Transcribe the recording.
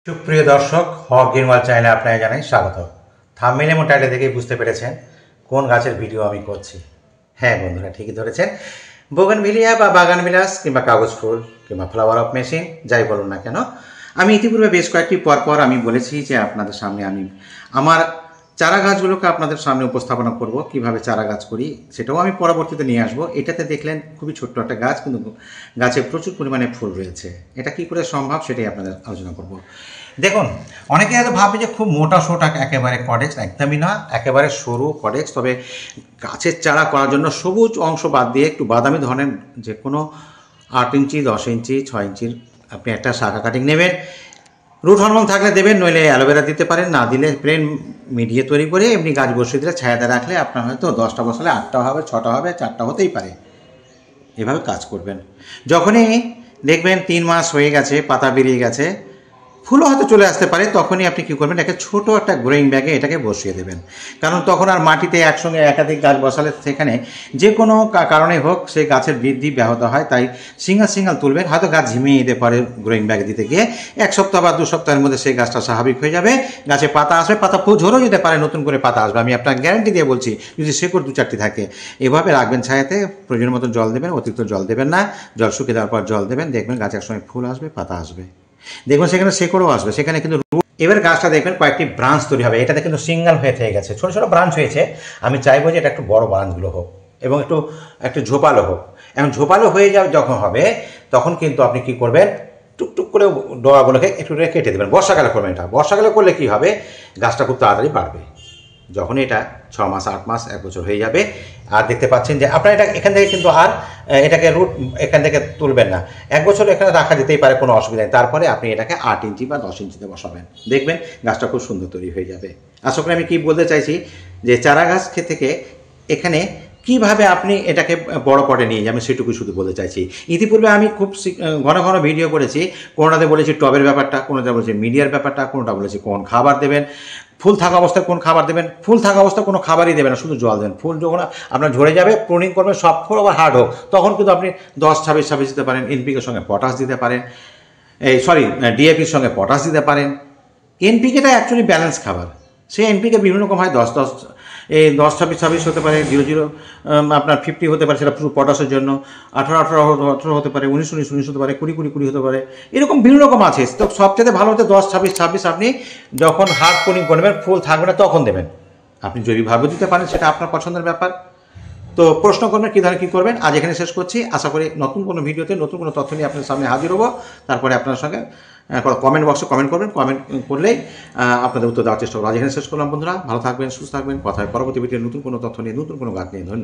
সুপ্রিয় দর্শক, হক গ্রিনওয়াল চ্যানেলে আপনাকে জানাই স্বাগত। থাম্বনেল এবং টাইটেল দেখেই বুঝতে পেরেছেন কোন গাছের ভিডিও আমি করছি। হ্যাঁ বন্ধুরা, ঠিকই ধরেছেন। বোগানভিলিয়া বা বাগান বিলাস কিংবা কাগজ ফুল কিংবা ফ্লাওয়ার অফ মেশিন, যাই বলুন না কেন, আমি ইতিপূর্বে বেশ কয়েকটি পর আমি বলেছি যে আপনাদের সামনে আমি আমার চারা গাছগুলোকে আপনাদের সামনে উপস্থাপনা করব, কিভাবে চারা গাছ করি সেটাও আমি পরবর্তীতে নিয়ে আসবো। এটাতে দেখলেন খুবই ছোট্ট একটা গাছ, কিন্তু গাছে প্রচুর পরিমাণে ফুল রয়েছে। এটা কি করে সম্ভব সেটাই আপনাদের আলোচনা করব। দেখুন, অনেকে হয়তো ভাবে যে খুব মোটা সোটা একেবারে কটেক্স, একদমই না, একেবারে সরু কটেক্স। তবে গাছের চারা করার জন্য সবুজ অংশ বাদ দিয়ে একটু বাদামি ধরনের যে কোনো 8 ইঞ্চি, 10 ইঞ্চি, 6 ইঞ্চির আপনি একটা শাখা কাটিং নেবেন। রুট হরমোন থাকলে দেবেন, নইলে অ্যালোভেরা দিতে পারেন, না দিলে প্লেন মিডিয়ে তৈরি করে এমনি গাছ বসিয়ে দিলে ছায়াতে রাখলে আপনার হয়তো 10টা বসালে 8টা হবে, 6টা হবে, 4টা হতেই পারে। এভাবে কাজ করবেন। যখনই দেখবেন 3 মাস হয়ে গেছে, পাতা বেরিয়ে গেছে, ফুলও হয়তো চলে আসতে পারে, তখনই আপনি কী করবেন, একটা ছোটো একটা গ্রোয়িং ব্যাগে এটাকে বসিয়ে দেবেন। কারণ তখন আর মাটিতে একসঙ্গে একাধিক গাছ বসালে সেখানে যে কোনো কারণে হোক সেই গাছের বৃদ্ধি ব্যাহত হয়। তাই সিঙ্গেল তুলবেন। হয়তো গাছ ঝিমিয়ে যেতে পারে গ্রোয়িং ব্যাগ দিতে গিয়ে, 1 সপ্তাহ বা 2 সপ্তাহের মধ্যে সেই গাছটা স্বাভাবিক হয়ে যাবে। গাছে পাতা আসবে, পাতা ফুল ঝরেও যেতে পারে, নতুন করে পাতা আসবে, আমি আপনার গ্যারান্টি দিয়ে বলছি, যদি শেকড় 2-4টি থাকে। এভাবে রাখবেন ছায়াতে, প্রয়োজন মতো জল দেবেন, অতিরিক্ত জল দেবেন না। জল শুকিয়ে দেওয়ার পর জল দেবেন, দেখবেন গাছে একসময় ফুল আসবে, পাতা আসবে, দেখবেন সেখানে শেকড়ও আসবে, সেখানে কিন্তু এবার গাছটা দেখবেন কয়েকটি ব্রাঞ্চ তৈরি হবে। এটাতে কিন্তু সিঙ্গেল হয়ে থেকে গেছে, ছোটো ছোটো ব্রাঞ্চ হয়েছে। আমি চাইবো যে এটা একটু বড় ব্রাঞ্চগুলো হোক এবং একটু ঝোপালো হোক। এখন ঝোপালো হয়ে যাবে যখন হবে, তখন কিন্তু আপনি কি করবেন, টুকটুক করে ডগাগুলোকে একটু কেটে দেবেন। বর্ষাকালে করবেন এটা। বর্ষাকালে করলে কি হবে, গাছটা খুব তাড়াতাড়ি বাড়বে। যখন এটা 6 মাস, 8 মাস, 1 বছর হয়ে যাবে, আর দেখতে পাচ্ছেন যে আপনার এটা এখান থেকে কিন্তু আর এটাকে রুট এখান থেকে তুলবেন না। 1 বছর এখানে রাখা যেতেই পারে, কোনো অসুবিধা নেই। তারপরে আপনি এটাকে 8 ইঞ্চি বা 10 ইঞ্চিতে বসাবেন, দেখবেন গাছটা খুব সুন্দর তৈরি হয়ে যাবে। আশা করি আমি কি বলতে চাইছি, যে চারা গাছ থেকে এখানে কিভাবে আপনি এটাকে বড় পটে নিয়ে যাবেন সেটুকু শুধু বলতে চাইছি। ইতিপূর্বে আমি খুব ঘন ভিডিও করেছি। কোনোটাতে বলেছি টবের ব্যাপারটা, কোনোটা বলেছি মিডিয়ার ব্যাপারটা, কোনোটা বলেছি কোন খাবার দেবেন, ফুল থাকা অবস্থায় কোন খাবার দেবেন। ফুল থাকা অবস্থায় কোনো খাবারই দেবেন না, শুধু জল দেবেন। ফুল যখন আপনার ঝরে যাবে, প্রুনিং করবেন, সব ফুল আবার হার্ড হোক, তখন কিন্তু আপনি 10-26 দিতে পারেন। এনপিকের সঙ্গে পটাশ দিতে পারেন, ডিএপির সঙ্গে পটাশ দিতে পারেন। এনপিকেটা অ্যাকচুয়ালি ব্যালেন্স খাবার। সেই এনপিকে বিভিন্ন রকম হয়, 10-26 হতে পারে, 0-0 আপনার 50 হতে পারে, সেটা পুরো পটাশের জন্য। 18-18 হতে পারে, 19-19 হতে পারে, 20-20 হতে পারে, এরকম বিভিন্ন রকম আছে। তো সবচেয়ে ভালো হতে 10-26 আপনি যখন হার্ড প্রুনিং করবেন, ফুল থাকবে না, তখন দেবেন। আপনি জৈবিকভাবে দিতে পারেন, সেটা আপনার পছন্দের ব্যাপার। তো প্রশ্ন করবেন কী ধরনের কী করবেন। আজ এখানে শেষ করছি। আশা করি নতুন কোনো ভিডিওতে নতুন কোনো তথ্য নিয়ে আপনার সামনে হাজির হবো। তারপরে আপনার সঙ্গে কমেন্ট বক্সে কমেন্ট করবেন। কমেন্ট করলেই আপনাদের উত্তর দেওয়ার চেষ্টা করবো। আজ এখানে শেষ করলাম বন্ধুরা। ভালো থাকবেন, সুস্থ থাকবেন। কথা হয় পরবর্তী ভিডিওতে নতুন কোনো তথ্য নিয়ে, নতুন কোনো গাছ নিয়ে। ধন্যবাদ।